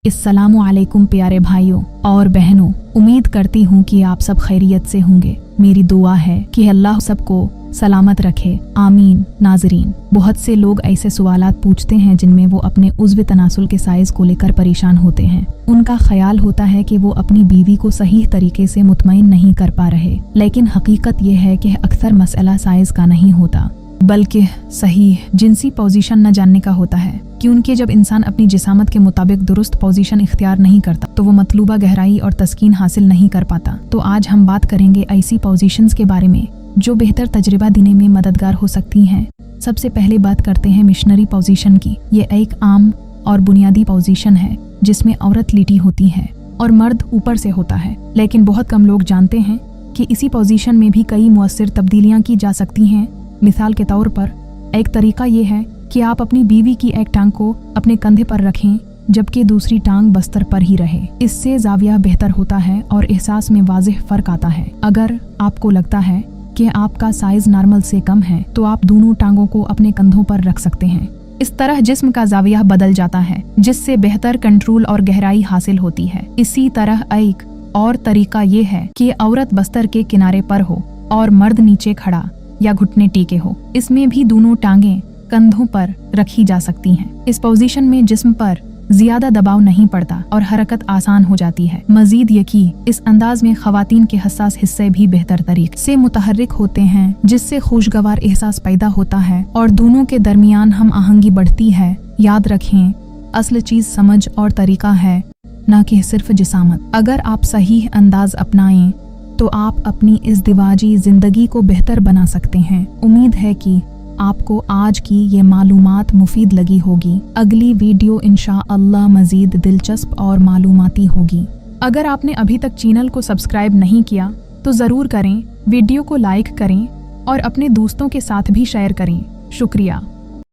अस्सलामु अलैकुम प्यारे भाइयों और बहनों, उम्मीद करती हूँ कि आप सब खैरियत से होंगे। मेरी दुआ है कि अल्लाह सबको सलामत रखे, आमीन। नाजरीन, बहुत से लोग ऐसे सवालात पूछते हैं जिनमें वो अपने उज़्व तनासुल के साइज को लेकर परेशान होते हैं। उनका ख्याल होता है कि वो अपनी बीवी को सही तरीके से मुतमईन नहीं कर पा रहे, लेकिन हकीकत ये है कि अक्सर मसला साइज का नहीं होता बल्कि सही जिनसी पोजीशन न जानने का होता है। क्योंकि जब इंसान अपनी जिसामत के मुताबिक दुरुस्त पोजीशन इख्तियार नहीं करता तो वो मतलूबा गहराई और तस्कीन हासिल नहीं कर पाता। तो आज हम बात करेंगे ऐसी पोजीशंस के बारे में जो बेहतर तजर्बा देने में मददगार हो सकती हैं। सबसे पहले बात करते हैं मिशनरी पोजीशन की। ये एक आम और बुनियादी पोजीशन है जिसमें औरत लेटी होती है और मर्द ऊपर से होता है, लेकिन बहुत कम लोग जानते हैं कि इसी पोजीशन में भी कई मुअस्सिर तब्दीलियां की जा सकती हैं। मिसाल के तौर पर एक तरीका ये है कि आप अपनी बीवी की एक टांग को अपने कंधे पर रखें जबकि दूसरी टांग बस्तर पर ही रहे। इससे जाविया बेहतर होता है और एहसास में वाज़ेह फर्क आता है। अगर आपको लगता है कि आपका साइज नॉर्मल से कम है तो आप दोनों टांगों को अपने कंधों पर रख सकते हैं। इस तरह जिस्म का जाविया बदल जाता है जिससे बेहतर कंट्रोल और गहराई हासिल होती है। इसी तरह एक और तरीका ये है कि औरत बस्तर के किनारे पर हो और मर्द नीचे खड़ा या घुटने टेके हो। इसमें भी दोनों टांगें कंधों पर रखी जा सकती हैं। इस पोजीशन में जिस्म पर ज्यादा दबाव नहीं पड़ता और हरकत आसान हो जाती है। मजीद ये कि इस अंदाज में खवातीन के हसास हिस्से भी बेहतर तरीके से मुतहर्रिक होते हैं जिससे खुशगवार एहसास पैदा होता है और दोनों के दरमियान हम आहंगी बढ़ती है। याद रखें, असल चीज समझ और तरीका है, न कि सिर्फ जिसामत। अगर आप सही अंदाज अपनाएं तो आप अपनी इज़्दिवाजी जिंदगी को बेहतर बना सकते हैं। उम्मीद है कि आपको आज की ये मालूमात मुफीद लगी होगी। अगली वीडियो इंशाअल्लाह मजीद दिलचस्प और मालूमाती होगी। अगर आपने अभी तक चैनल को सब्सक्राइब नहीं किया तो ज़रूर करें, वीडियो को लाइक करें और अपने दोस्तों के साथ भी शेयर करें। शुक्रिया।